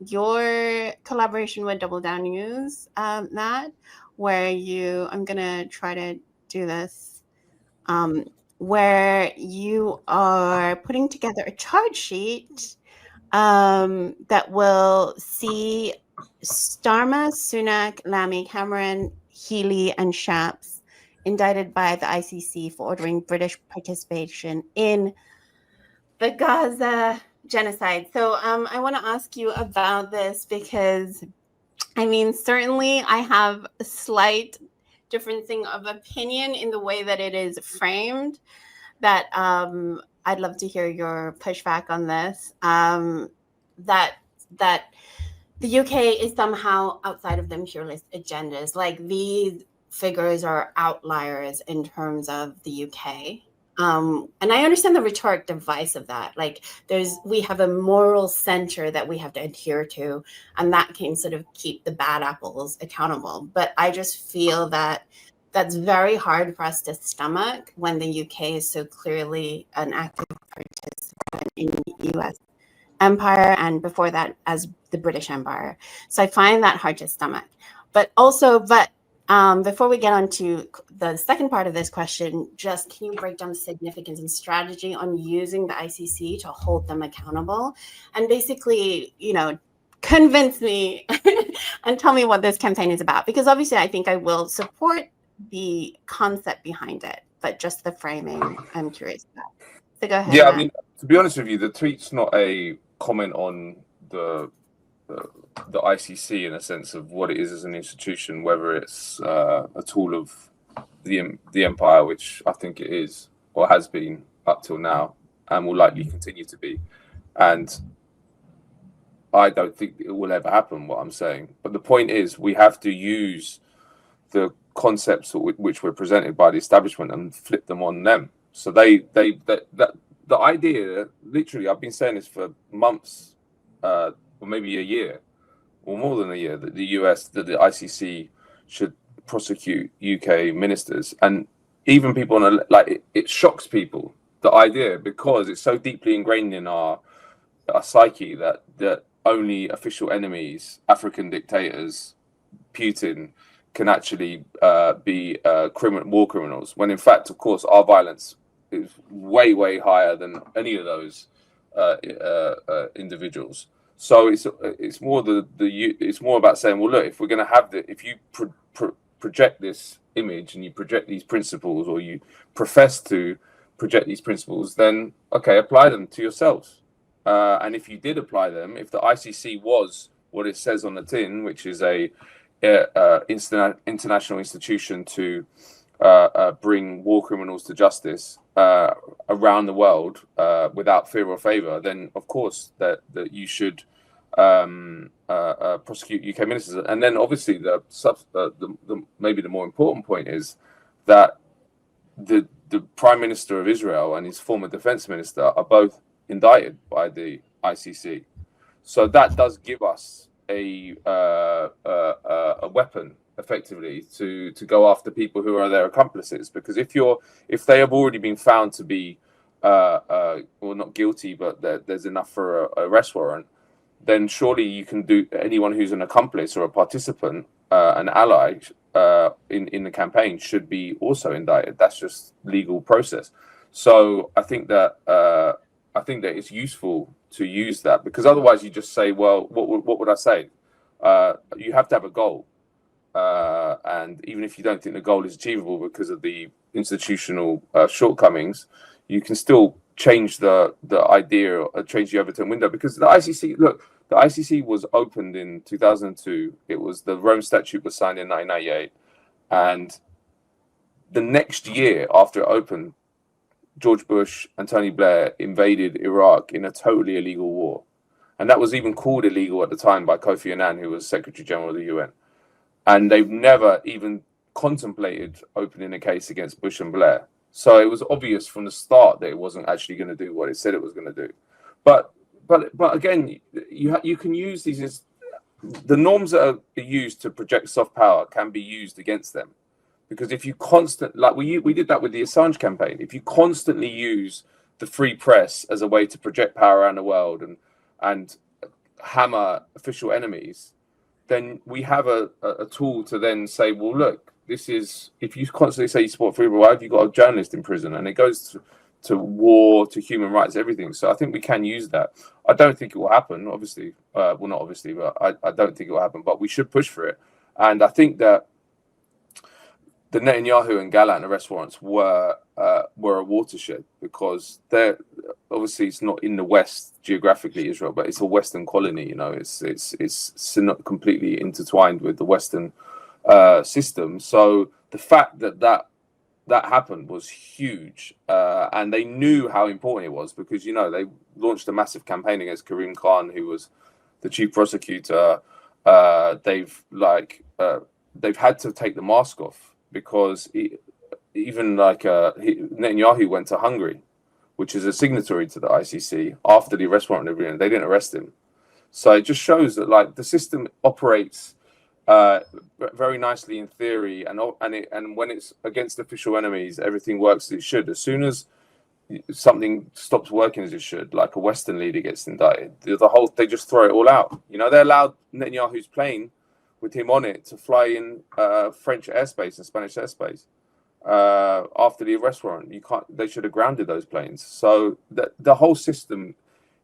your collaboration with Double Down News, Matt, where I'm gonna try to do this, where you are putting together a charge sheet that will see Starmer, Sunak, Lamy, Cameron, Healy, and Shapps indicted by the ICC for ordering British participation in the Gaza genocide. So I want to ask you about this because, I mean, certainly I have a slight differencing of opinion in the way that it is framed, that I'd love to hear your pushback on this, that the UK is somehow outside of the imperialist agendas. Like, these figures are outliers in terms of the UK. And I understand the rhetoric device of that. Like, we have a moral center that we have to adhere to, and that can sort of keep the bad apples accountable. But I just feel that that's very hard for us to stomach when the UK is so clearly an active participant in the US empire, and before that as the British Empire. So I find that hard to stomach. But before we get on to the second part of this question, just can you break down the significance and strategy on using the ICC to hold them accountable? And basically, convince me and tell me what this campaign is about. Because obviously I think I will support the concept behind it, but just the framing I'm curious about. So go ahead, Yeah, Matt. I mean, to be honest with you, the tweet's not a comment on the ICC in a sense of what it is as an institution, whether it's a tool of the empire, which I think it is or has been up till now, and will likely continue to be. And I don't think it will ever happen, what I'm saying. But the point is, we have to use the concepts which were presented by the establishment and flip them on them. So the idea, literally, I've been saying this for months, or maybe a year, or more than a year, that the ICC should prosecute UK ministers, and even people it shocks people, the idea, because it's so deeply ingrained in our psyche that only official enemies, African dictators, Putin, can actually be war criminals. When in fact, of course, our violence is way, way higher than any of those individuals. So it's more it's more about saying, well, look, if we're going to have if you project this image and you project these principles, or you profess to project these principles, then okay, apply them to yourselves. And if you did apply them, if the ICC was what it says on the tin, which is a international institution to bring war criminals to justice around the world without fear or favor, then of course that you should prosecute UK ministers. And then obviously the maybe the more important point is that the Prime Minister of Israel and his former defense minister are both indicted by the ICC. So that does give us a weapon, effectively, to go after people who are their accomplices. Because if they have already been found to be well, not guilty, but there's enough for a arrest warrant, then surely you can do anyone who's an accomplice or a participant, an ally in the campaign, should be also indicted. That's just legal process. So I think that it's useful to use that, because otherwise you just say, well, what would I say? You have to have a goal, and even if you don't think the goal is achievable because of the institutional shortcomings, you can still change the idea, or change the overturn window. Because the ICC was opened in 2002. It was the Rome Statute was signed in 1998, and the next year after it opened, George Bush and Tony Blair invaded Iraq in a totally illegal war. And that was even called illegal at the time by Kofi Annan, who was Secretary General of the UN. And they've never even contemplated opening a case against Bush and Blair. So it was obvious from the start that it wasn't actually going to do what it said it was going to do. But again, you can use these. The norms that are used to project soft power can be used against them. Because if you we did that with the Assange campaign. If you constantly use the free press as a way to project power around the world and hammer official enemies, then we have a tool to then say, well, look, this is, if you constantly say you support freedom, why have you got a journalist in prison? And it goes to war, to human rights, everything. So I think we can use that. I don't think it will happen, obviously. Well, not obviously, but I don't think it will happen. But we should push for it. And I think that the Netanyahu and Gallant arrest warrants were a watershed, because they're obviously, it's not in the West geographically, Israel, but it's a Western colony. You know, it's not completely intertwined with the Western system. So the fact that happened was huge, and they knew how important it was, because, you know, they launched a massive campaign against Karim Khan, who was the chief prosecutor. They've had to take the mask off, because Netanyahu went to Hungary, which is a signatory to the ICC, after the arrest warrant. They didn't arrest him. So it just shows that, like, the system operates very nicely in theory, and when it's against official enemies, everything works as it should. As soon as something stops working as it should, like a Western leader gets indicted, they just throw it all out. You know, they allowed Netanyahu's plane with him on it to fly in French airspace and Spanish airspace after the arrest warrant. They should have grounded those planes. So the whole system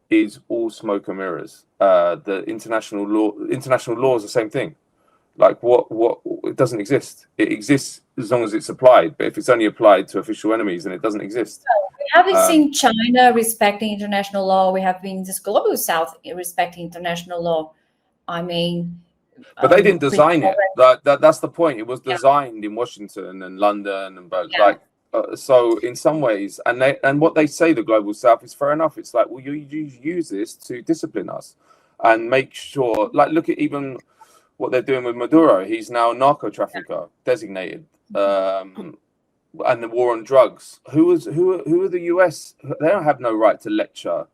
is all smoke and mirrors. The international law is the same thing. Like, what it doesn't exist. It exists as long as it's applied. But if it's only applied to official enemies, then it doesn't exist. We haven't seen China respecting international law. We have been this global South respecting international law. I mean, but they didn't design it. That's the point. It was designed in Washington and London, and so in some ways, and what they say, the global South, is fair enough. It's like, well, you use this to discipline us and make sure. Like, look at even what they're doing with Maduro. He's now a narco trafficker designated, and the war on drugs. Who are the US? They don't have no right to lecture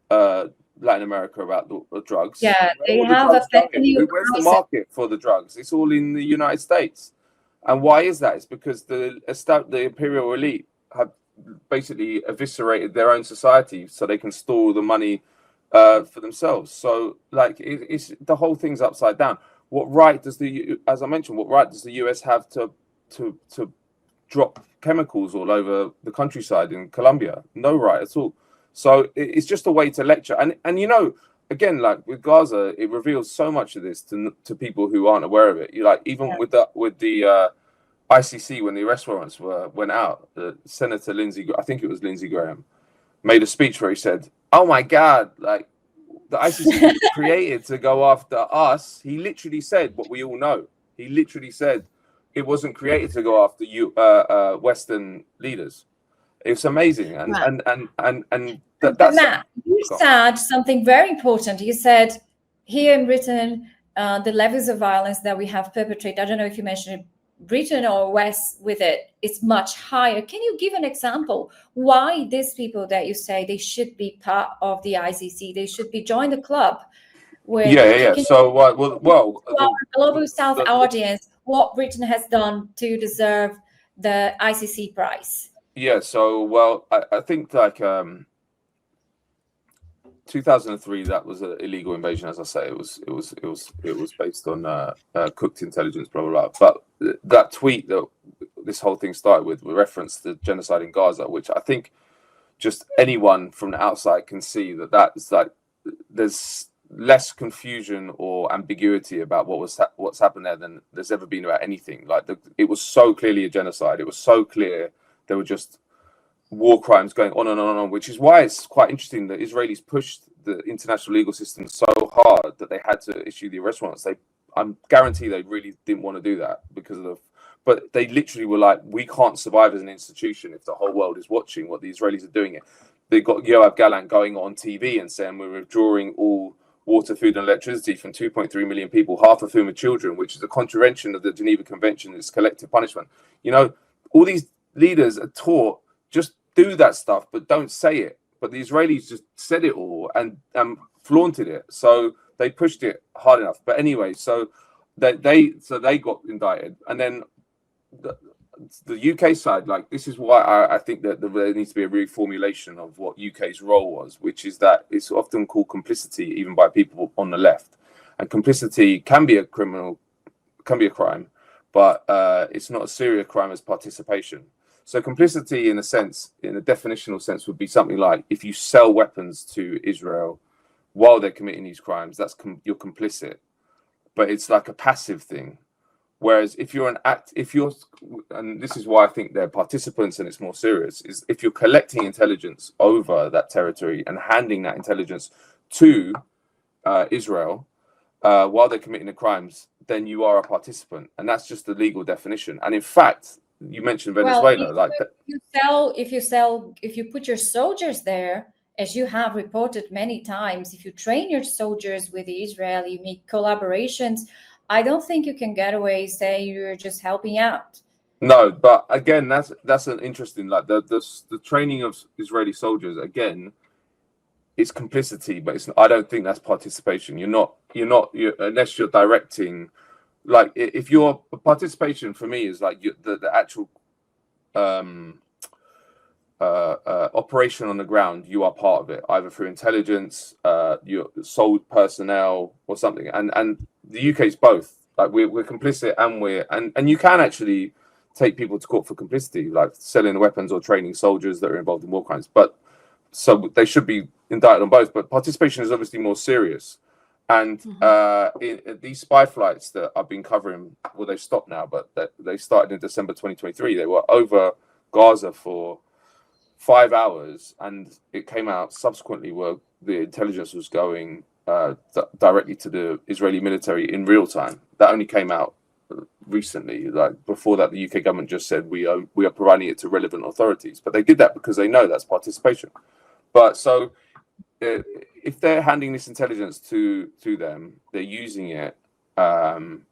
Latin America about the drugs. Yeah, they have effectively. Where's the market for the drugs? It's all in the United States. And why is that? It's because the imperial elite have basically eviscerated their own society so they can store the money for themselves. So, like, it's the whole thing's upside down. What right does as I mentioned, what right does the US have to drop chemicals all over the countryside in Colombia? No right at all. So it's just a way to lecture. And you know, again, like with Gaza, it reveals so much of this to people who aren't aware of it. You like, even with the ICC, when the arrest warrants went out, Senator I think it was Lindsey Graham, made a speech where he said, "Oh my God, like, the ICC was created to go after us." He literally said what we all know. He literally said it wasn't created to go after Western leaders. It's amazing, and that's. Matt, you said something very important. You said here in Britain, the levels of violence that we have perpetrated, I don't know if you mentioned Britain or West with it, it's much higher. Can you give an example why these people that you say they should be part of the ICC, they should be join the club? So our global South audience, what Britain has done to deserve the ICC prize? Yeah, so I think, like, 2003, that was an illegal invasion. As I say, it was based on cooked intelligence, blah blah blah. But that tweet that this whole thing started with referenced the genocide in Gaza, which I think just anyone from the outside can see that's like, there's less confusion or ambiguity about what's happened there than there's ever been about anything. Like, it was so clearly a genocide. It was so clear. There were just war crimes going on and on and on, which is why it's quite interesting that Israelis pushed the international legal system so hard that they had to issue the arrest warrants. I guarantee they really didn't want to do that but they literally were like, we can't survive as an institution if the whole world is watching what the Israelis are doing. They got Yoav Gallant going on TV and saying we're withdrawing all water, food, and electricity from 2.3 million people, half of whom are children, which is a contravention of the Geneva Convention. It's collective punishment. You know, all these leaders are taught, just do that stuff, but don't say it. But the Israelis just said it all and flaunted it, so they pushed it hard enough. But anyway, so they got indicted, and then the UK side, like, this is why I think that there needs to be a reformulation of what UK's role was, which is that it's often called complicity, even by people on the left. And complicity can be a crime, but it's not as serious a crime as participation. So complicity, in a sense, in a definitional sense, would be something like if you sell weapons to Israel while they're committing these crimes, you're complicit. But it's like a passive thing. Whereas if you're and this is why I think they're participants and it's more serious, is if you're collecting intelligence over that territory and handing that intelligence to Israel while they're committing the crimes, then you are a participant, and that's just the legal definition. And in fact, you mentioned Venezuela, well, if you put your soldiers there, as you have reported many times, if you train your soldiers with Israel, you make collaborations, I don't think you can get away saying you're just helping out. No, but again, that's an interesting, like, the training of Israeli soldiers, again, it's complicity, but I don't think that's participation. You're not unless you're directing. Like, if your participation for me is like the actual operation on the ground, you are part of it, either through intelligence, your sold personnel or something. And the UK's both. Like, we're complicit, and you can actually take people to court for complicity, like selling weapons or training soldiers that are involved in war crimes. But so they should be indicted on both. But participation is obviously more serious. And these spy flights that I've been covering, well, they've stopped now, but they started in December 2023. They were over Gaza for 5 hours, and it came out subsequently where the intelligence was going directly to the Israeli military in real time. That only came out recently. Like, before that, the UK government just said we are providing it to relevant authorities, but they did that because they know that's participation. But so if they're handing this intelligence to them, they're using it, and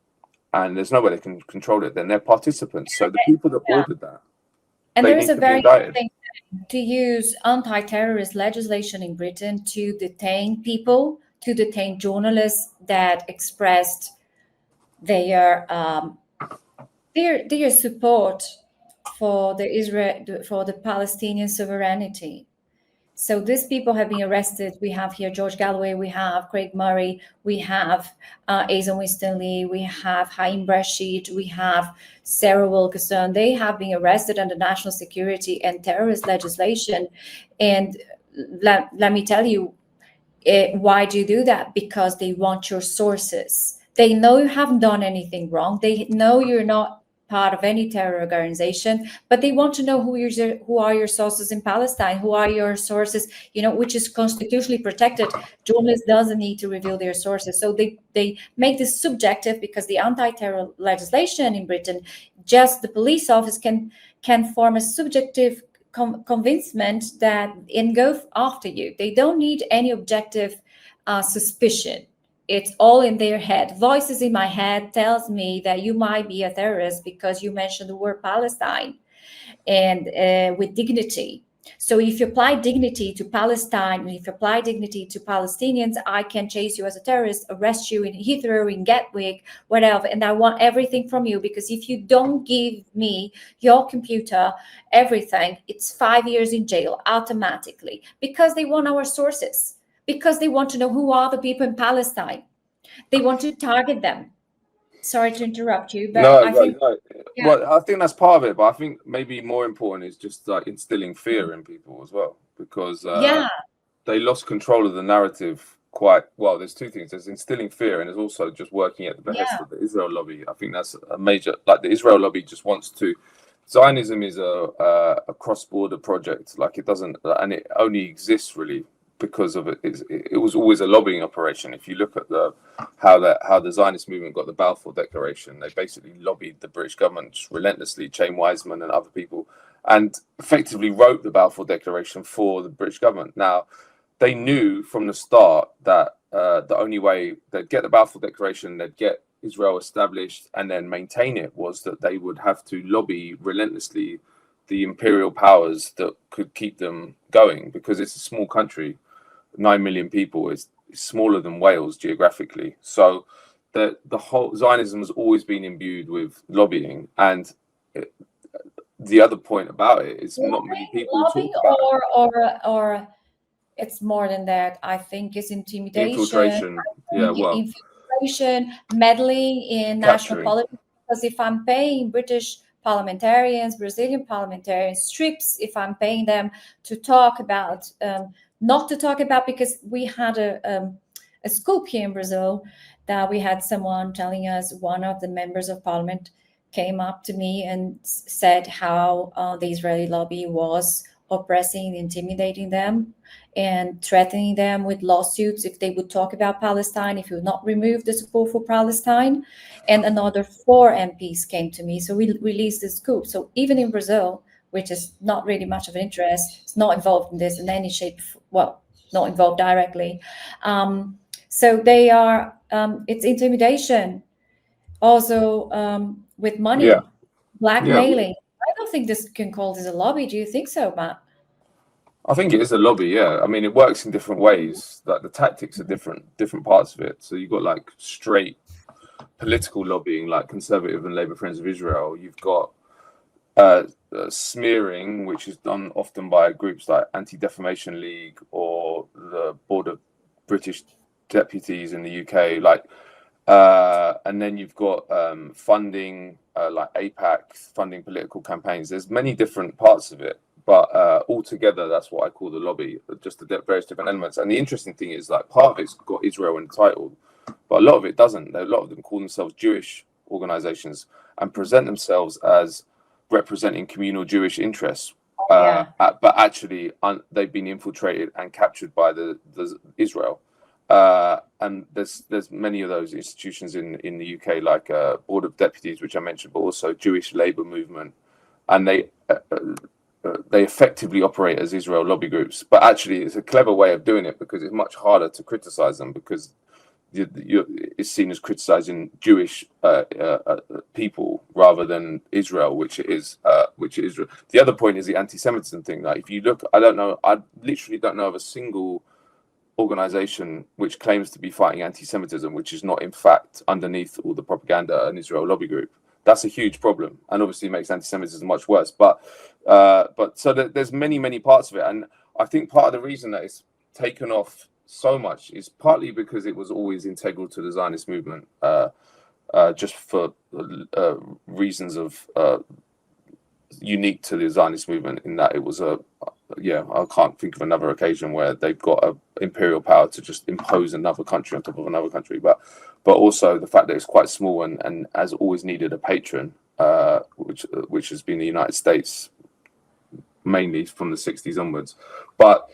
there's no way they can control it, then they're participants. So the people that ordered that, and there is a very good thing to use anti-terrorist legislation in Britain to detain people, to detain journalists that expressed their support for the Palestinian sovereignty. So these people have been arrested. We have here George Galloway, we have Craig Murray, we have Asa Winstanley, we have Haim Rashid, we have Sarah Wilkerson. They have been arrested under national security and terrorist legislation. And let me tell you, why do you do that? Because they want your sources. They know you haven't done anything wrong. They know you're not part of any terror organization, but they want to know who are your sources in Palestine, who are your sources, which is constitutionally protected. Journalists doesn't need to reveal their sources. So they make this subjective, because the anti-terror legislation in Britain, just the police office can form a subjective convincement that and go after you. They don't need any objective suspicion. It's all in their head. Voices in my head tells me that you might be a terrorist because you mentioned the word Palestine, and with dignity. So if you apply dignity to Palestine, if you apply dignity to Palestinians, I can chase you as a terrorist, arrest you in Heathrow, in Gatwick, whatever, and I want everything from you, because if you don't give me your computer, everything, it's 5 years in jail automatically, because they want our sources. Because they want to know who are the people in Palestine. They want to target them. Sorry to interrupt you, but no. Yeah. Well, I think that's part of it, but I think maybe more important is just like instilling fear in people as well, because they lost control of the narrative quite well. There's two things: there's instilling fear, and there's also just working at the behest of the Israel lobby. I think that's a major. Like, the Israel lobby just wants to. Zionism is a cross-border project. Like, it doesn't, and it only exists really because of it. It was always a lobbying operation. If you look at how the Zionist movement got the Balfour Declaration, they basically lobbied the British government relentlessly, Chaim Weizmann and other people, and effectively wrote the Balfour Declaration for the British government. Now, they knew from the start that the only way they'd get the Balfour Declaration, they'd get Israel established and then maintain it, was that they would have to lobby relentlessly the imperial powers that could keep them going, because it's a small country. 9 million people is smaller than Wales geographically. So the whole Zionism has always been imbued with lobbying, and the other point about it is not many people talk about it. Or it's more than that. I think it's intimidation, infiltration. Yeah, well, infiltration, meddling in national politics. Because if I'm paying British parliamentarians, Brazilian parliamentarians, trips, if I'm paying them to talk about, not to talk about, because we had a scoop here in Brazil that we had someone telling us, one of the members of parliament came up to me and said how the Israeli lobby was oppressing, intimidating them, and threatening them with lawsuits if they would talk about Palestine, if you would not remove the support for Palestine. And another 4 MPs came to me. So we released this scoop. So even in Brazil, which is not really much of an interest, it's not involved in this in any shape, well, not involved directly. So they are, it's intimidation. Also with money, blackmailing. I don't think this can call this a lobby. Do you think so, Matt? I think it is a lobby, yeah. I mean, it works in different ways. Like the tactics are different parts of it. So you've got like straight political lobbying, like Conservative and Labour Friends of Israel. You've got smearing, which is done often by groups like Anti-Defamation League or the Board of British Deputies in the UK, like, and then you've got funding, like APAC, funding political campaigns. There's many different parts of it. But altogether, that's what I call the lobby, just the various different elements. And the interesting thing is, like, part of it's got Israel in the title, but a lot of it doesn't. A lot of them call themselves Jewish organizations and present themselves as representing communal Jewish interests. But actually, they've been infiltrated and captured by the Israel. And there's many of those institutions in the UK, like Board of Deputies, which I mentioned, but also Jewish Labour Movement. And they effectively operate as Israel lobby groups, but actually it's a clever way of doing it because it's much harder to criticize them because it's seen as criticizing Jewish people rather than Israel, which it is. The other point is the anti-Semitism thing. Like, if you look, I literally don't know of a single organization which claims to be fighting anti-Semitism, which is not in fact underneath all the propaganda an Israel lobby group. That's a huge problem, and obviously makes anti-Semitism much worse. But so there's many parts of it, and I think part of the reason that it's taken off so much is partly because it was always integral to the Zionist movement, just for reasons of unique to the Zionist movement, in that it was I can't think of another occasion where they've got an imperial power to just impose another country on top of another country, but also the fact that it's quite small and has always needed a patron, which has been the United States, mainly from the 60s onwards. But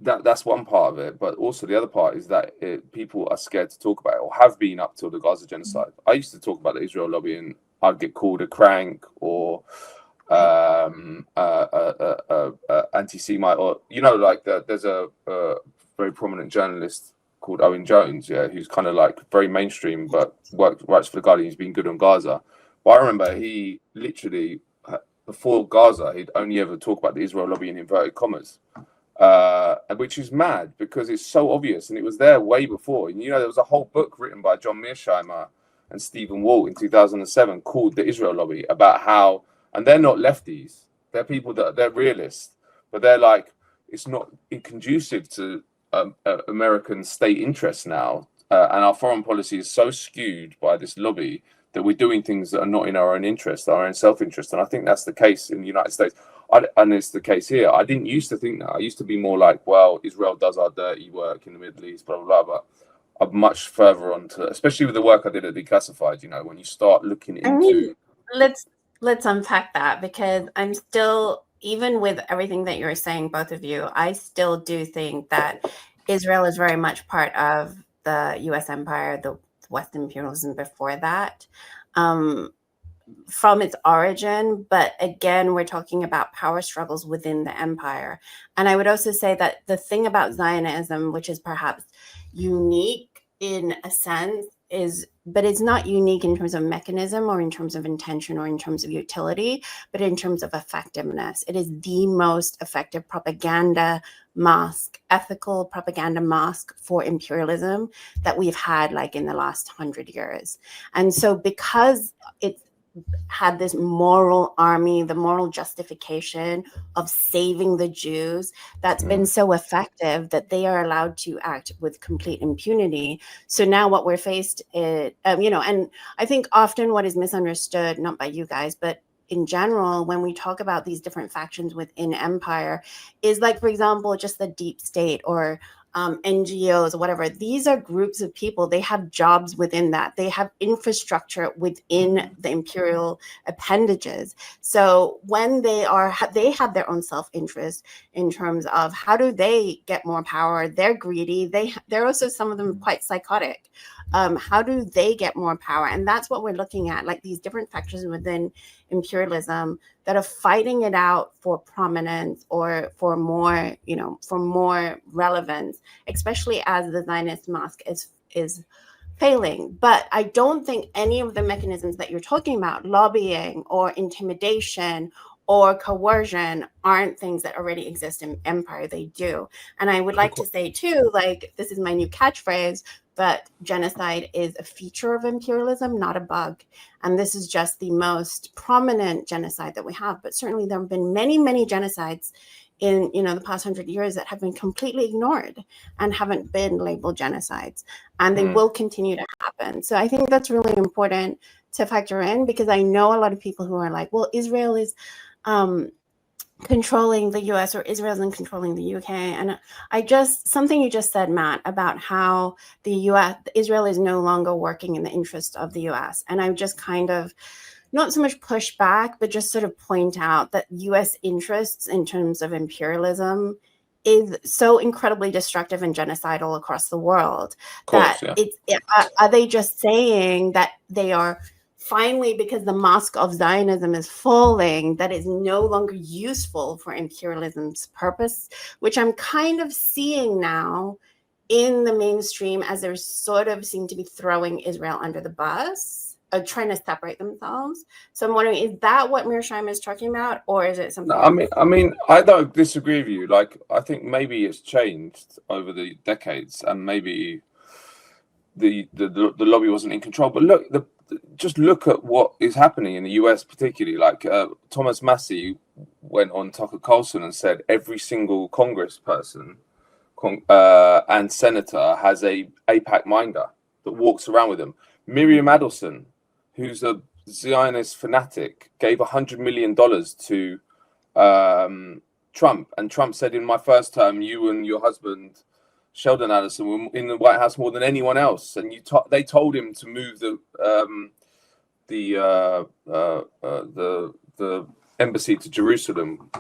that's one part of it. But also the other part is that people are scared to talk about it, or have been up till the Gaza genocide. I used to talk about the Israel lobby and I'd get called a crank or anti-Semite, or like there's a very prominent journalist called Owen Jones, who's kind of like very mainstream but writes for the Guardian. He's been good on Gaza, but I remember he literally before Gaza he'd only ever talk about the Israel lobby in inverted commas, which is mad because it's so obvious and it was there way before. And there was a whole book written by John Mearsheimer and Stephen Walt in 2007 called The Israel Lobby, about how, and they're not lefties, they're people they're realists, but they're like, it's not conducive to American state interests now, and our foreign policy is so skewed by this lobby that we're doing things that are not in our own interest, our own self-interest. And I think that's the case in the United States, and it's the case here. I didn't used to think that. I used to be more like, well, Israel does our dirty work in the Middle East, blah blah blah. But I'm much further on to, especially with the work I did at Declassified. when you start looking into, let's unpack that, because I'm still, even with everything that you're saying, both of you, I still do think that Israel is very much part of the U.S. empire, the Western imperialism before that, from its origin. But again, we're talking about power struggles within the empire. And I would also say that the thing about Zionism, which is perhaps unique in a sense, but it's not unique in terms of mechanism or in terms of intention or in terms of utility, but in terms of effectiveness. It is the most effective propaganda mask, ethical propaganda mask for imperialism that we've had like in the last 100 years. And so because had this moral army, the moral justification of saving the Jews, that's been so effective that they are allowed to act with complete impunity. So now what we're faced is, and I think often what is misunderstood, not by you guys, but in general, when we talk about these different factions within empire, is like, for example, just the deep state or NGOs or whatever. These are groups of people. They have jobs within that. They have infrastructure within the imperial appendages. So when they have their own self-interest in terms of how do they get more power. They're greedy. They're also, some of them, quite psychotic. How do they get more power? And that's what we're looking at, like these different factions within imperialism that are fighting it out for prominence or for more, for more relevance, especially as the Zionist mosque is failing. But I don't think any of the mechanisms that you're talking about, lobbying or intimidation or coercion, aren't things that already exist in empire. They do. And I would like to say too, like, this is my new catchphrase, but genocide is a feature of imperialism, not a bug. And this is just the most prominent genocide that we have. But certainly there have been many, many genocides in the past 100 years that have been completely ignored and haven't been labeled genocides. And they will continue to happen. So I think that's really important to factor in, because I know a lot of people who are like, well, Israel is controlling the US, or Israel isn't controlling the UK. And something you just said, Matt, about how Israel is no longer working in the interest of the US. And I just kind of not so much push back, but just sort of point out that US interests in terms of imperialism is so incredibly destructive and genocidal across the world. Are they just saying that they are finally, because the mosque of Zionism is falling, that is no longer useful for imperialism's purpose, which I'm kind of seeing now in the mainstream, as they sort of seem to be throwing Israel under the bus, trying to separate themselves. So I'm wondering, is that what Mearsheimer is talking about, or is it something else? I mean, I don't disagree with you. Like, I think maybe it's changed over the decades, and maybe the lobby wasn't in control. But look, just look at what is happening in the US, particularly. Like Thomas Massey went on Tucker Carlson and said every single congressperson and senator has a AIPAC minder that walks around with them. Miriam Adelson, who's a Zionist fanatic, gave $100 million to Trump, and Trump said, in my first term, you and your husband Sheldon Adelson were in the White House more than anyone else, and they told him to move the embassy to Jerusalem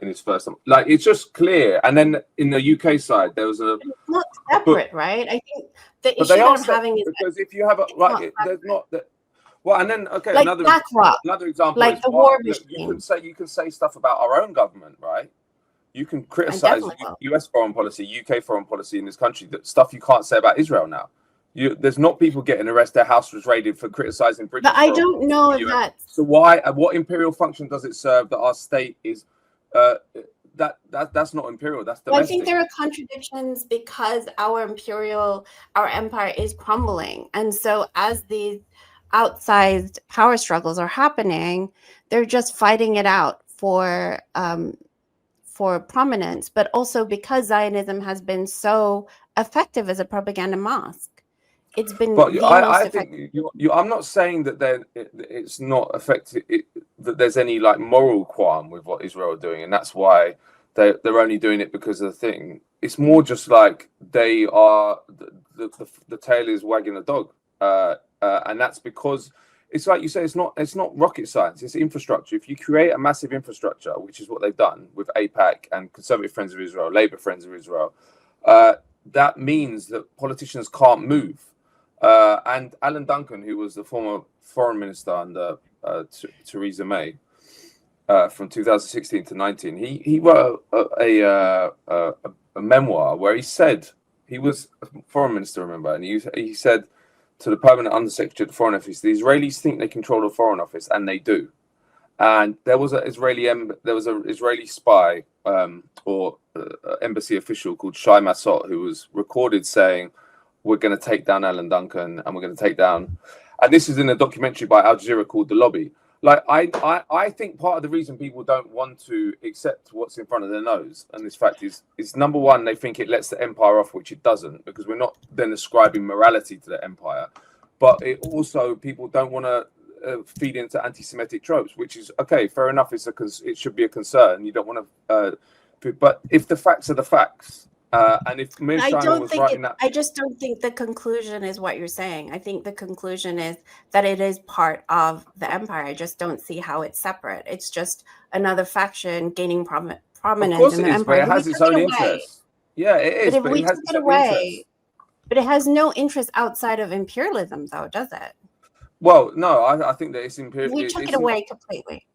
in his first time. Like, it's just clear. And then in the UK side, there was it's not separate, right? I think the issue that I'm having is because if you have there's not that. Well, and then like another example, like is the war machine. You can say stuff about our own government, right? You can criticize US foreign policy, UK foreign policy in this country, that stuff you can't say about Israel now. There's not people getting arrested. Their house was raided for criticizing Britain. But I don't know if that's... So what imperial function does it serve that our state is... that's not imperial, that's domestic. Well, I think there are contradictions because our empire is crumbling. And so as these outsized power struggles are happening, they're just fighting it out for prominence, but also because Zionism has been so effective as a propaganda mosque. It's been most effective. I'm not saying that it's not effective, that there's any like moral qualm with what Israel are doing, and that's why they're only doing it because of the thing. It's more just like they are the tail is wagging the dog, and that's because it's like you say, it's not rocket science, it's infrastructure. If you create a massive infrastructure, which is what they've done with AIPAC and Conservative Friends of Israel, Labour Friends of Israel, that means that politicians can't move. And Alan Duncan, who was the former foreign minister under Theresa May from 2016 to 19, he wrote a memoir where he said, he was a foreign minister, remember, and he said to the permanent undersecretary of the Foreign Office, the Israelis think they control the Foreign Office, and they do. And there was an Israeli spy or embassy official called Shai Massot who was recorded saying, "We're going to take down Alan Duncan, and we're going to take down." And this is in a documentary by Al Jazeera called The Lobby. Like, I think part of the reason people don't want to accept what's in front of their nose, and this fact is number one, they think it lets the empire off, which it doesn't, because we're not then ascribing morality to the empire. But it also, people don't want to feed into anti-Semitic tropes, which is okay, fair enough. It should be a concern. You don't want to, but if the facts are the facts, and if Mearsheimer was writing that, I just don't think the conclusion is what you're saying. I think the conclusion is that it is part of the empire. I just don't see how it's separate. It's just another faction gaining prominence in the empire. But it has its own interests. Yeah, it is. But it has its own interests. But it has no interest outside of imperialism, though, does it? Well, no, I think that it's imperial. We took it away completely.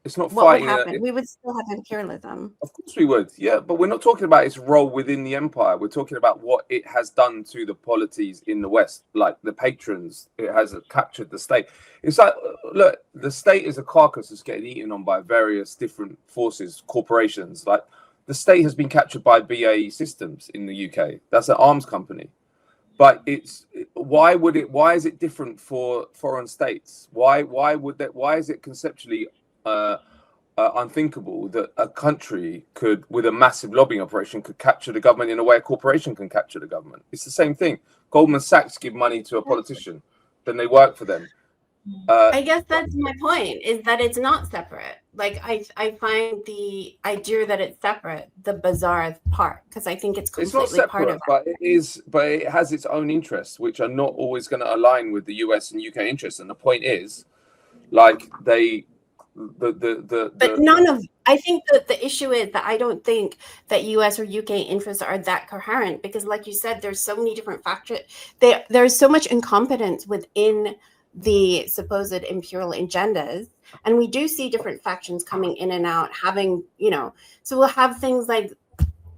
It's not what fighting. Would happen? We would still have imperialism. Of course we would, yeah. But we're not talking about its role within the empire. We're talking about what it has done to the polities in the West, like the patrons. It has captured the state. It's like, look, the state is a carcass that's getting eaten on by various different forces, corporations. Like, the state has been captured by BAE Systems in the UK. That's an arms company. But why is it different for foreign states? Why is it conceptually unthinkable that a country could, with a massive lobbying operation, could capture the government in a way a corporation can capture the government? It's the same thing. Goldman Sachs give money to a politician, then they work for them. I guess that's my point, is that it's not separate. Like, I find the idea that it's separate the bizarre part, because I think it's completely it's not separate, part of it. But it is. But it has its own interests, which are not always going to align with the US and UK interests. And the point is, like, But none of. I think that the issue is that I don't think that US or UK interests are that coherent, because, like you said, there's so many different factors. There's so much incompetence within the supposed imperial agendas, and we do see different factions coming in and out, having, so we'll have things like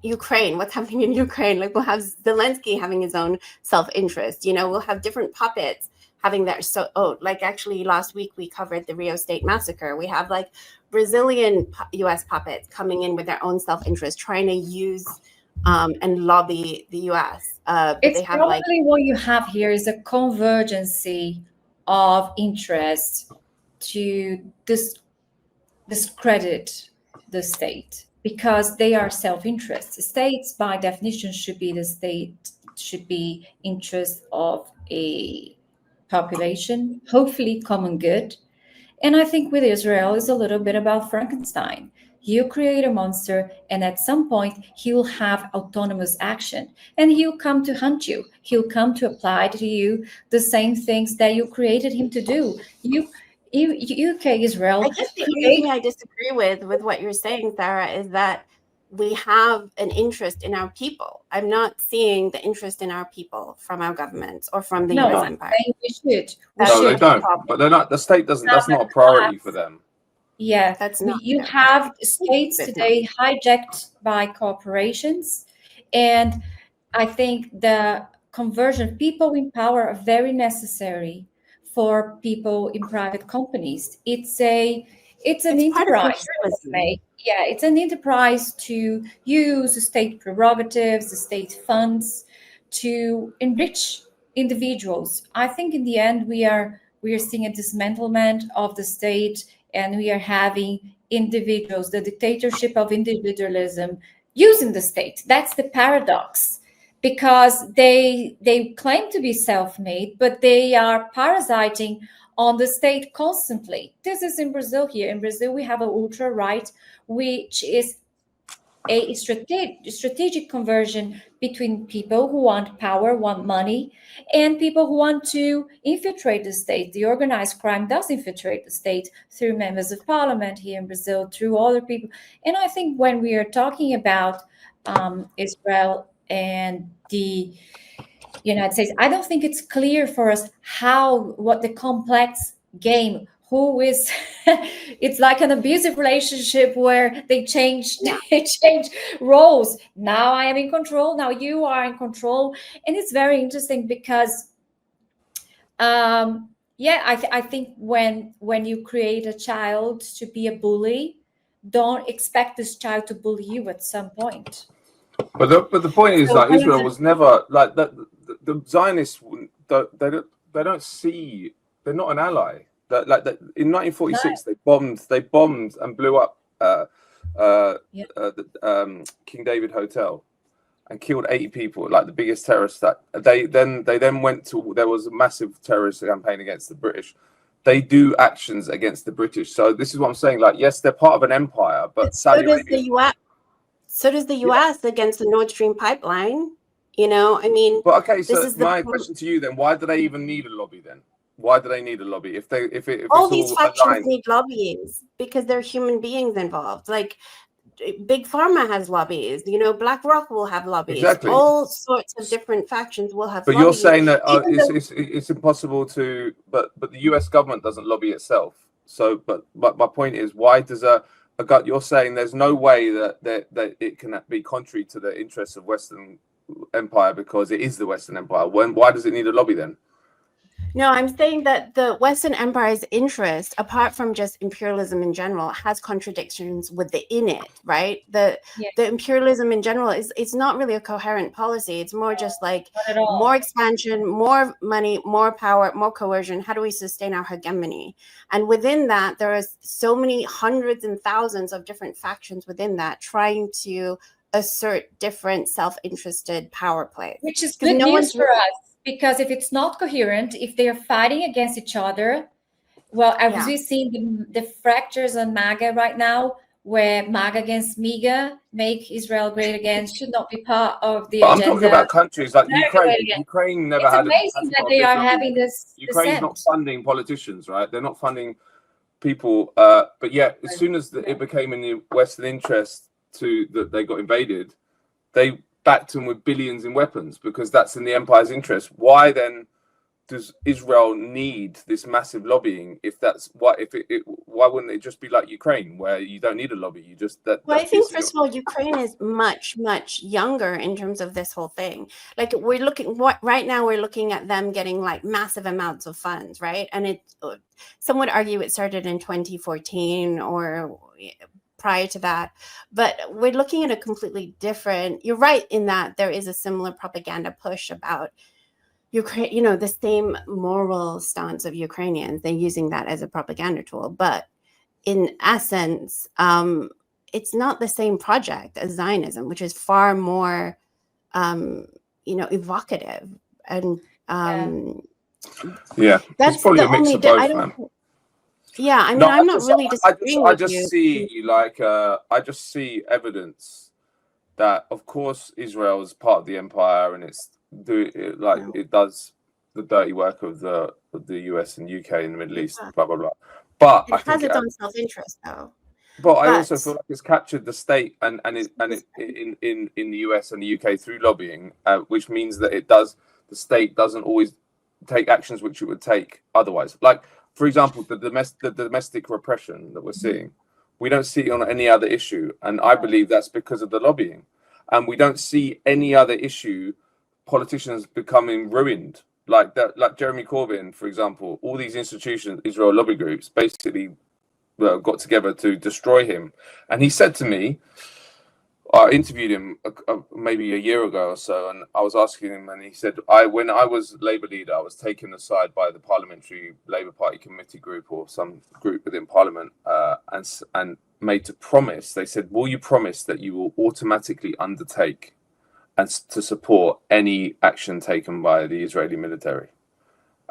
Ukraine, what's happening in Ukraine, like we'll have Zelensky having his own self-interest, we'll have different puppets having that. So, like, actually last week we covered the Rio State massacre. We have like Brazilian US puppets coming in with their own self-interest, trying to use and lobby the US. It's probably what you have here is a convergence of interest to discredit the state, because they are self-interest. States, by definition, should be interest of a population, hopefully common good. And I think with Israel is a little bit about Frankenstein. You create a monster, and at some point he will have autonomous action, and he'll come to hunt you. He'll come to apply to you the same things that you created him to do. UK, Israel. I guess the only thing I disagree with what you're saying, Sara, is that we have an interest in our people. I'm not seeing the interest in our people from our governments or from the US empire. We should. They don't. But they're not. The state doesn't. That's not a priority for them. Yeah, that's not. You have states today hijacked by corporations, and I think the conversion of people in power are very necessary for people in private companies. It's an enterprise. Yeah, it's an enterprise to use state prerogatives, the state funds to enrich individuals. I think in the end we are seeing a dismantlement of the state, and we are having individuals, the dictatorship of individualism, using the state. That's the paradox, because they claim to be self-made, but they are parasiting on the state constantly. This is in Brazil here. In Brazil, we have an ultra-right, which is a strategic conversion between people who want power, want money, and people who want to infiltrate the state. The organized crime does infiltrate the state through members of parliament here in Brazil, through other people. And I think when we are talking about Israel and the United States, I don't think it's clear for us what the complex game, who is, it's like an abusive relationship where they change roles. Now I am in control, now you are in control. And it's very interesting because, I think when you create a child to be a bully, don't expect this child to bully you at some point. But the point is, Israel was never like that. The Zionists, they don't see they're not an ally. That in 1946 they bombed and blew up the King David Hotel and killed 80 people, like the biggest terrorist attack. They then went to, there was a massive terrorist campaign against the British. They do actions against the British. So this is what I'm saying. Like, yes, they're part of an empire, but Saudi Arabia. So does the US against the Nord Stream pipeline. You know, I mean. But okay, so my question to you then: why do they even need a lobby then? Why do they need a lobby if all these factions need lobbies because there are human beings involved? Like Big Pharma has lobbies. You know, BlackRock will have lobbies. Exactly. All sorts of different factions will have. But lobbies. You're saying that it's impossible to. But the U.S. government doesn't lobby itself. So, but my point is, why does you're saying there's no way that it can be contrary to the interests of Western empire because it is the Western empire. Why does it need a lobby then? No, I'm saying that the Western empire's interest, apart from just imperialism in general, has contradictions within it, right? The imperialism in general it's not really a coherent policy. It's more just like more expansion, more money, more power, more coercion. How do we sustain our hegemony? And within that, there are so many hundreds and thousands of different factions within that trying to assert different self-interested power plays. Which is good news for us. Because if it's not coherent, if they are fighting against each other, well, as we've seen the fractures on MAGA right now, where MAGA against MIGA, make Israel great again, should not be part of the agenda. I'm talking about countries like Ukraine. Ukraine never had. It's amazing that they are having this. Ukraine's not funding politicians, right? They're not funding people. But yeah, as soon as it became in the Western interest that they got invaded, they backed them with billions in weapons because that's in the empire's interest. Why then does Israel need this massive lobbying? If that's why wouldn't it just be like Ukraine, where you don't need a lobby? You just Well, I think first of all, Ukraine is much younger in terms of this whole thing. Like right now we're looking at them getting like massive amounts of funds, right? And some would argue it started in 2014 or prior to that, but we're looking at a completely different. You're right in that there is a similar propaganda push about Ukraine, you know, the same moral stance of Ukrainians. They're using that as a propaganda tool, but in essence, it's not the same project as Zionism, which is far more, evocative and that's probably a mix of both, man. Yeah, I mean, I'm not really disagreeing with you. I just see evidence that, of course, Israel is part of the empire and it does the dirty work of the US and UK in the Middle East, blah blah blah. But it has its own self-interest, though. But I also feel like it's captured the state and it in the US and the UK through lobbying, which means that the state doesn't always take actions which it would take otherwise. Like, for example, the domestic repression that we're seeing, we don't see it on any other issue. And I believe that's because of the lobbying. And we don't see any other issue, politicians becoming ruined. Like Jeremy Corbyn, for example, all these institutions, Israel lobby groups, basically got together to destroy him. And he said to me, I interviewed him maybe a year ago or so, and I was asking him, and he said, when I was Labour leader, I was taken aside by the Parliamentary Labour Party Committee group or some group within Parliament, and made to promise. They said, "Will you promise that you will automatically undertake and to support any action taken by the Israeli military?"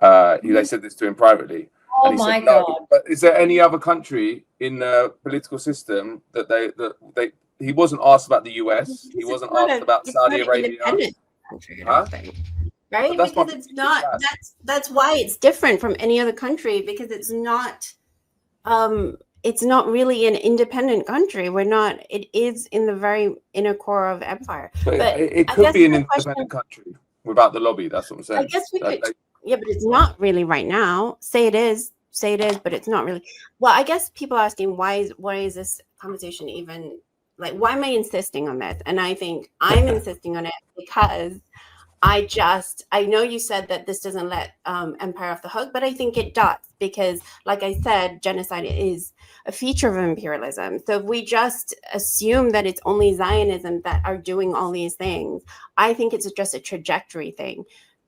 They said this to him privately. Oh and he my said, no. God! But is there any other country in the political system that they he wasn't asked about the US. He wasn't asked about Saudi Arabia. Country, right? Because it's not. That's why it's different from any other country, because it's not. It's not really an independent country. We're not. It is in the very inner core of empire. But it could be an independent country without the lobby. That's what I'm saying. I guess we could. Yeah, but it's not really right now. Say it is, but it's not really. Well, I guess people are asking why is this conversation even. Like, why am I insisting on this? And I think I'm insisting on it because I know you said that this doesn't let empire off the hook, but I think it does, because like I said, genocide is a feature of imperialism. So if we just assume that it's only Zionism that are doing all these things, I think it's just a trajectory thing.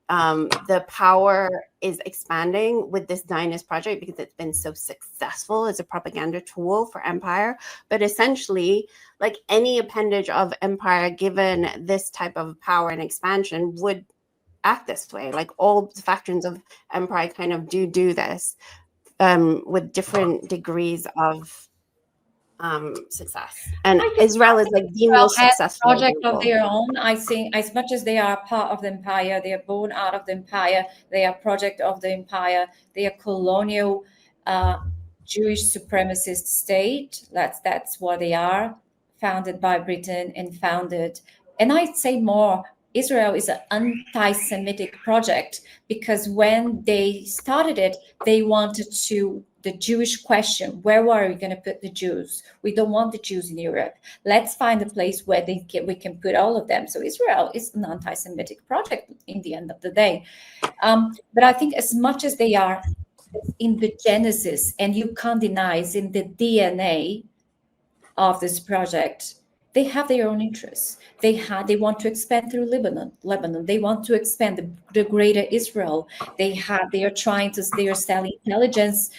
the power is expanding with this Zionist project because it's been so successful as a propaganda tool for empire. But essentially, like any appendage of empire given this type of power and expansion would act this way. Like all factions of empire kind of do this with different degrees of success. And Israel is like the most successful project of their own. I think as much as they are part of the empire, they are born out of the empire, they are project of the empire, they are colonial Jewish supremacist state. That's what they are, founded by Britain and I'd say more, Israel is an anti-Semitic project because when they started it, they wanted to the Jewish question, where are we going to put the Jews? We don't want the Jews in Europe. Let's find a place where we can put all of them. So Israel is an anti-Semitic project in the end of the day. But I think as much as they are in the genesis, and you can't deny it's in the DNA of this project, they have their own interests. They want to expand through Lebanon. They want to expand the greater Israel. They are selling intelligence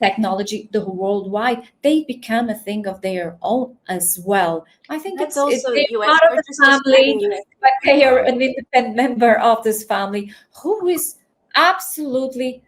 technology the worldwide. They become a thing of their own as well. I think That's it's also they're US. part of the family, but they are an independent member of this family who is absolutely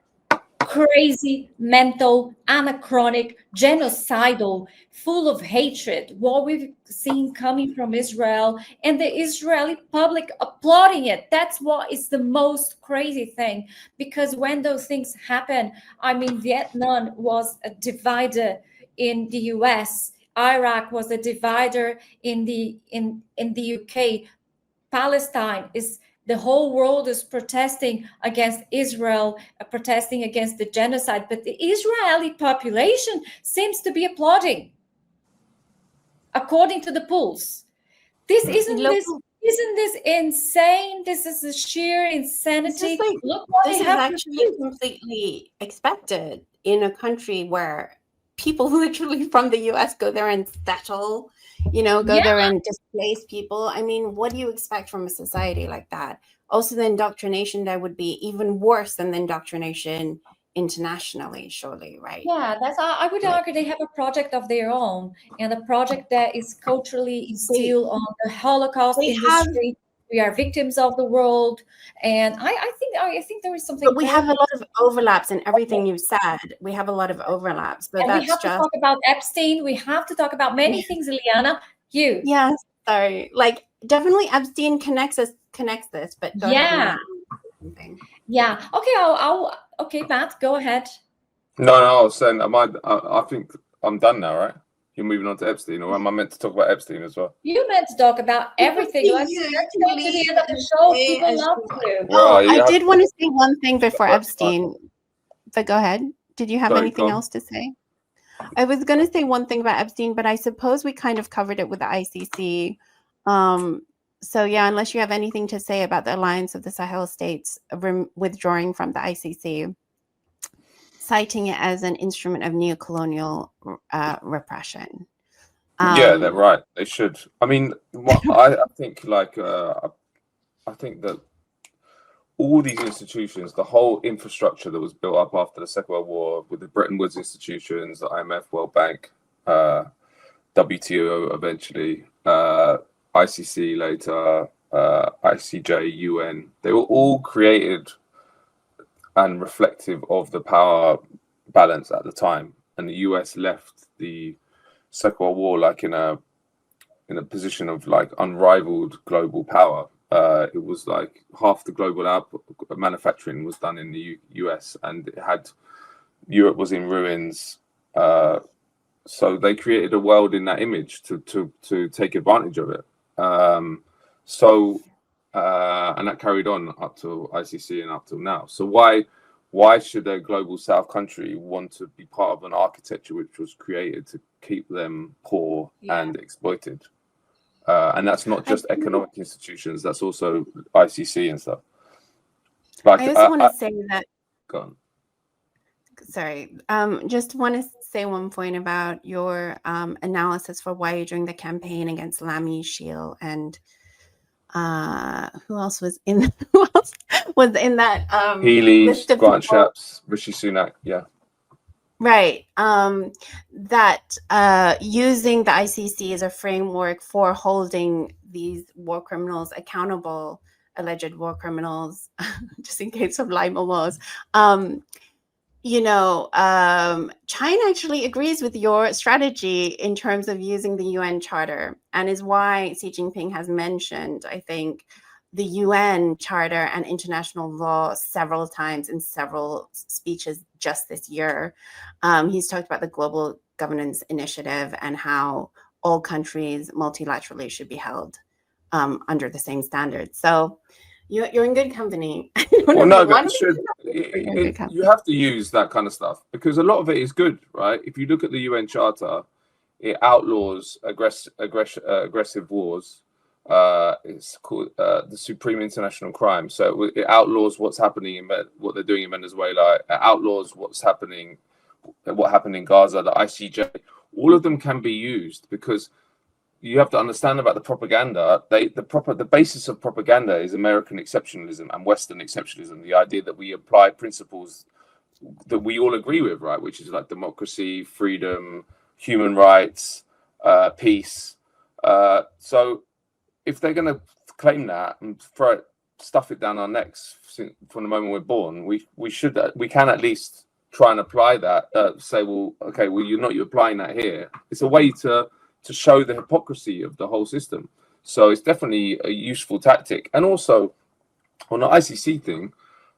crazy, mental, anachronic, genocidal, full of hatred. What we've seen coming from Israel and the Israeli public applauding it. That's what is the most crazy thing. Because when those things happen, I mean, Vietnam was a divider in the US. Iraq was a divider in the UK. Palestine is the whole world is protesting against Israel, protesting against the genocide, but the Israeli population seems to be applauding, according to the polls. Isn't this insane? This is a sheer insanity. Look what this is actually completely expected in a country where people literally from the US go there and settle, go there and displace people. I mean, what do you expect from a society like that? Also, the indoctrination there would be even worse than the indoctrination internationally, surely, right? Yeah, I would argue they have a project of their own, and a project that is culturally instilled on the Holocaust industry. We are victims of the world, and I think there is something. But we have a lot of overlaps in everything you said. We have a lot of overlaps, but and we have to talk about Epstein. We have to talk about many things, Ileana. Yes, sorry. Like definitely Epstein connects this, but go ahead. Yeah. Okay, Matt, go ahead. No, I was saying I think I'm done now, right? You're moving on to Epstein, or am I meant to talk about Epstein as well? You meant to talk about everything. Let's go to the end of the show. People love to. Well, I did want to say one thing before Epstein, but go ahead. Did you have anything else to say? I was going to say one thing about Epstein, but I suppose we kind of covered it with the ICC. So yeah, unless you have anything to say about the alliance of the Sahel states withdrawing from the ICC, citing it as an instrument of neocolonial repression. Yeah, they're right. They should. I mean, I think I think that all these institutions, the whole infrastructure that was built up after the Second World War with the Bretton Woods institutions, the IMF, World Bank, WTO eventually, ICC later, ICJ, UN, they were all created and reflective of the power balance at the time. And the US left the Second World War like in a position of like unrivaled global power. It was like half the global output manufacturing was done in the US, and Europe was in ruins. So they created a world in that image to take advantage of it. And that carried on up to ICC and up till now. So why should a global South country want to be part of an architecture which was created to keep them poor and exploited? And that's not just economic institutions, that's also ICC and stuff. Like, I also want to say that. Go on. Sorry, just want to say one point about your analysis for why you're doing the campaign against Lamy Shield and who else was in who else was in that Healy, list of Grant people? Shapps, Rishi Sunak, yeah. Right. That using the ICC as a framework for holding these war criminals accountable, alleged war criminals, just in case of libel laws. China actually agrees with your strategy in terms of using the UN Charter, and is why Xi Jinping has mentioned, I think, the UN Charter and international law several times in several speeches just this year. He's talked about the Global Governance Initiative and how all countries multilaterally should be held under the same standards. So you're in good company. Well, no, but you have to use that kind of stuff because a lot of it is good, right? If you look at the UN Charter, it outlaws aggressive wars. It's called the Supreme International Crime. So it outlaws what they're doing in Venezuela. It outlaws what happened in Gaza, the ICJ. All of them can be used because you have to understand about the propaganda. The basis of propaganda is American exceptionalism and Western exceptionalism. The idea that we apply principles that we all agree with, right? Which is like democracy, freedom, human rights, peace. So if they're going to claim that and stuff it down our necks from the moment we're born, we can at least try and apply that. Say, well, okay, well, you're applying that here. It's a way to show the hypocrisy of the whole system. So it's definitely a useful tactic. And also on the ICC thing,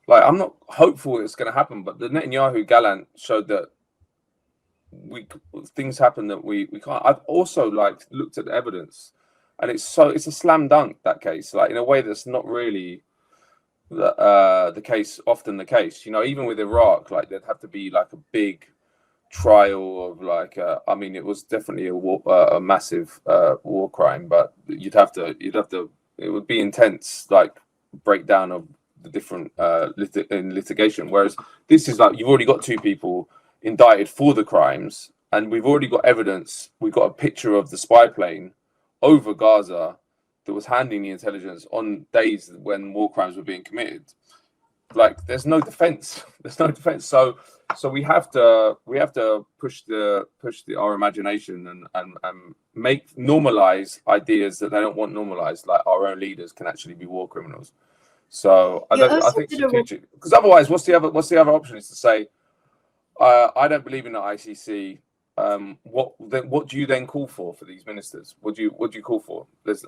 like, I'm not hopeful it's going to happen, but the Netanyahu Gallant showed that things happen that we can't. I've also looked at the evidence, and it's a slam dunk, that case, like in a way that's not really the case, often the case. Even with Iraq, like there'd have to be like a big trial of it was definitely a massive war crime, but you'd have to it would be intense, like breakdown of the different in litigation, whereas this is like you've already got two people indicted for the crimes, and we've already got evidence. We've got a picture of the spy plane over Gaza that was handling the intelligence on days when war crimes were being committed. Like, there's no defense. So we have to push our imagination and normalize ideas that they don't want normalized. Like, our own leaders can actually be war criminals. So I think strategic, because otherwise, what's the other option is to say, I don't believe in the ICC. What do you then call for these ministers? What do you call for? There's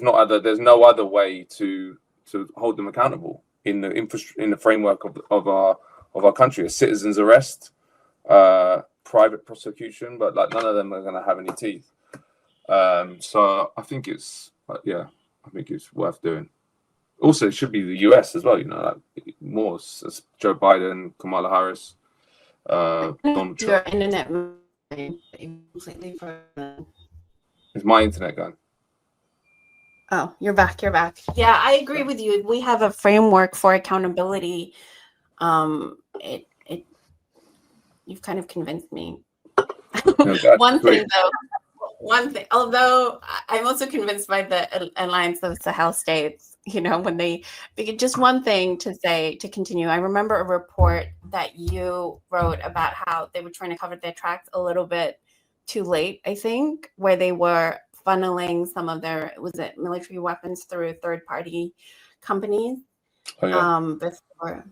no other way to hold them accountable in the framework of our country. A citizen's arrest, private prosecution, but like none of them are going to have any teeth. So I think it's worth doing. Also, it should be the US as well. Like more Joe Biden, Kamala Harris, Donald Trump. Your internet completely frozen. Is my internet gone? Oh, you're back. Yeah, I agree with you. We have a framework for accountability. You've kind of convinced me. One thing, although I'm also convinced by the Alliance of Sahel states, just one thing to continue. I remember a report that you wrote about how they were trying to cover their tracks a little bit too late, I think, where they were funneling some of their, military weapons through third-party companies. Oh, yeah. Before.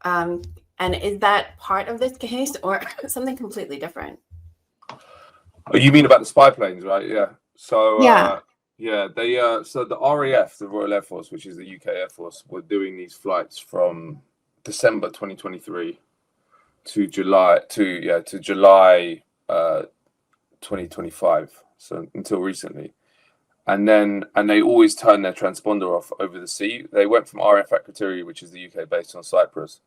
And is that part of this case or something completely different? Oh, you mean about the spy planes, right? Yeah. So they so the RAF, the Royal Air Force, which is the UK Air Force, were doing these flights from December 2023 to July 2025. So until recently, and they always turn their transponder off over the sea. They went from RF Akrotiri, which is the UK based on Cyprus,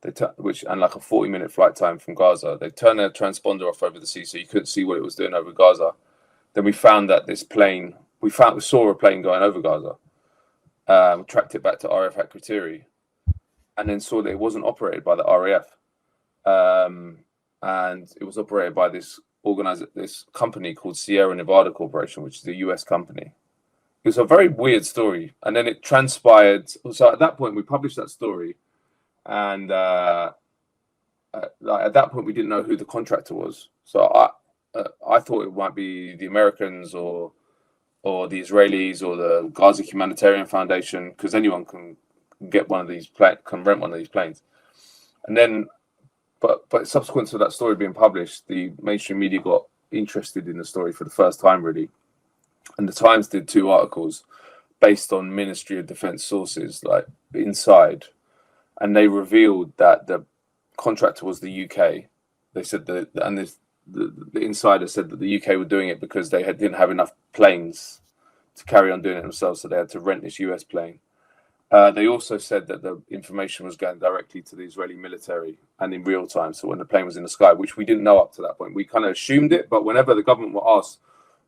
and like a 40-minute flight time from Gaza. They turned their transponder off over the sea, so you couldn't see what it was doing over Gaza. Then we found that this plane, we saw a plane going over Gaza, tracked it back to RF Akrotiri, and then saw that it wasn't operated by the RAF, and it was operated by this company called Sierra Nevada Corporation, which is a US company. was a very weird story. And then it transpired. So at that point, we published that story, and like at that point, we didn't know who the contractor was. So I thought it might be the Americans or the Israelis or the Gaza Humanitarian Foundation, because anyone can get one of these can rent one of these planes. And then, but subsequent to that story being published, the mainstream media got interested in the story for the first time, really. And the Times did 2 articles based on Ministry of Defense sources, like inside, and they revealed that the contractor was the UK. They said that, and the insider said that the UK were doing it because they didn't have enough planes to carry on doing it themselves, so they had to rent this US plane. They also said that the information was going directly to the Israeli military and in real time, so when the plane was in the sky, which we didn't know up to that point. We kind of assumed it, but whenever the government were asked,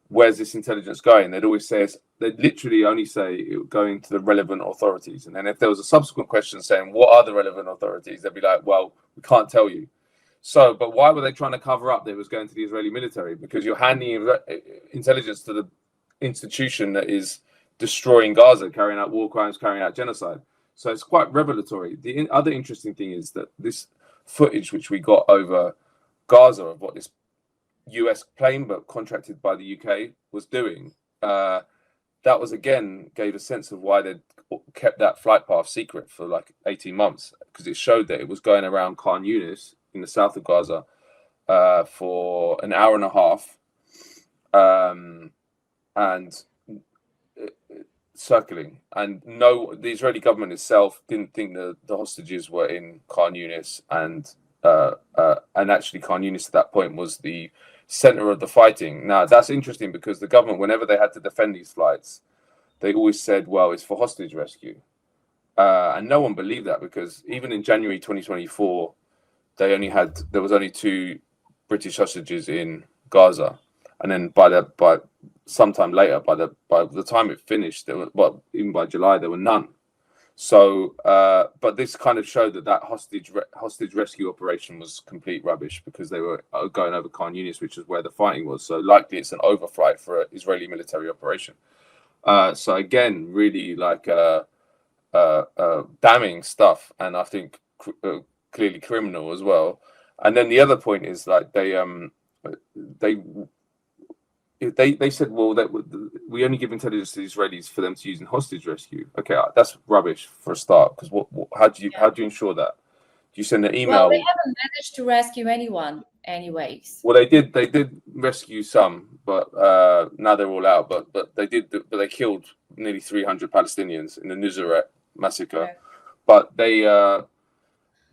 where's this intelligence going, they'd always say, they'd literally only say it was going to the relevant authorities. And then if there was a subsequent question saying, what are the relevant authorities? They'd be like, well, we can't tell you. So, but why were they trying to cover up that it was going to the Israeli military? Because you're handing intelligence to the institution that is destroying Gaza, carrying out war crimes, carrying out genocide. So it's quite revelatory. The other interesting thing is that this footage which we got over Gaza of what this US plane, but contracted by the UK, was doing, that was again gave a sense of why they'd kept that flight path secret for like 18 months, because it showed that it was going around Khan Yunis in the south of Gaza for an hour and a half, and circling. And no, the Israeli government itself didn't think the hostages were in Khan Yunis, and actually Khan Yunis at that point was the center of the fighting. Now that's interesting because the government, whenever they had to defend these flights, they always said, well, it's for hostage rescue, and no one believed that, because even in January 2024 there was only 2 British hostages in Gaza, and then by sometime later, by the time it finished, even by July there were none. So, but this kind of showed that hostage rescue operation was complete rubbish, because they were going over Khan Yunis, which is where the fighting was. So likely it's an overflight for an Israeli military operation. So again, really like damning stuff, and I think clearly criminal as well. And then the other point is like they said, well, that we only give intelligence to the Israelis for them to use in hostage rescue. Okay, that's rubbish for a start, because how do you ensure that? Do you send an email? Well, they haven't managed to rescue anyone, anyways. Well, they did rescue some, but now they're all out. But they killed nearly 300 Palestinians in the Nusayrat massacre. Yeah.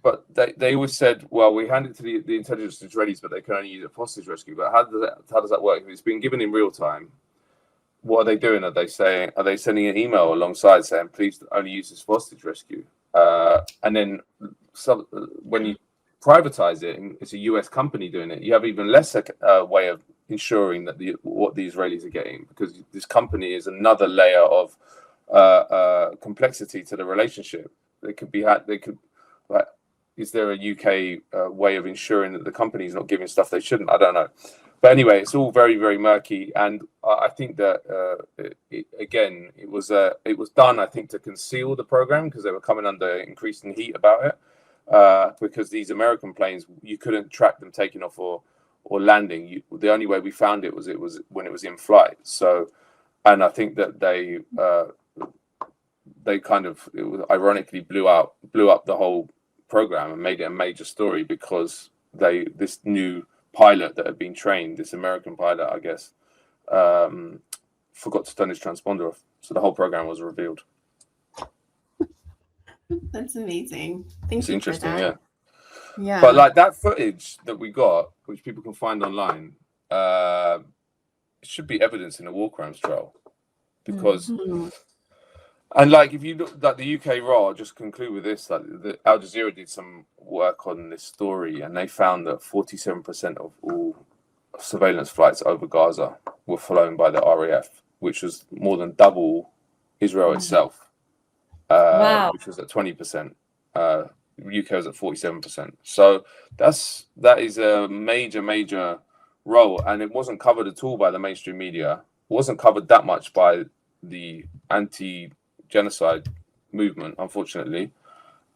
But they always said, well, we hand it to the intelligence to Israelis, but they can only use it for hostage rescue. But how does that work? If it's been given in real time, what are they doing? Are they sending an email alongside saying, please only use this for hostage rescue? And then when you privatize it, and it's a US company doing it, you have even less way of ensuring that what the Israelis are getting, because this company is another layer of complexity to the relationship. Is there a UK way of ensuring that the company is not giving stuff they shouldn't? I don't know. But anyway, it's all very, very murky. And I think that, it was done, I think, to conceal the program, because they were coming under increasing heat about it. Because these American planes, you couldn't track them taking off or landing. The only way we found it was when it was in flight. So, and I think that they kind of ironically blew up the whole program and made it a major story, because this new pilot that had been trained, this American pilot, I guess, forgot to turn his transponder off, so the whole program was revealed. That's amazing. It's interesting. Yeah. But like that footage that we got, which people can find online, it should be evidence in a war crimes trial, because and like if you look like the UK RAW, just conclude with this, like Al Jazeera did some work on this story, and they found that 47% of all surveillance flights over Gaza were flown by the RAF, which was more than double Israel itself, which was at 20%. UK was at 47%. So that is a major role, and it wasn't covered at all by the mainstream media. It wasn't covered that much by the anti-genocide movement, unfortunately.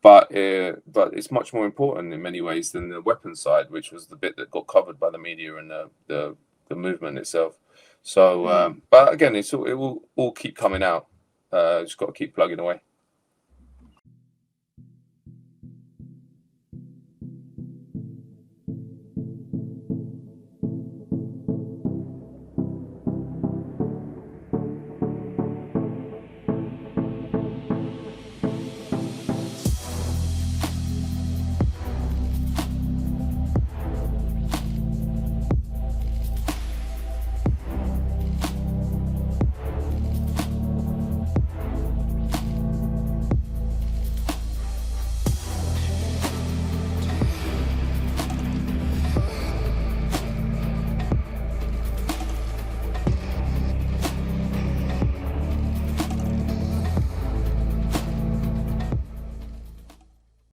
But it's much more important in many ways than the weapons side, which was the bit that got covered by the media and the movement itself. So, but again, it will all keep coming out. Just got to keep plugging away.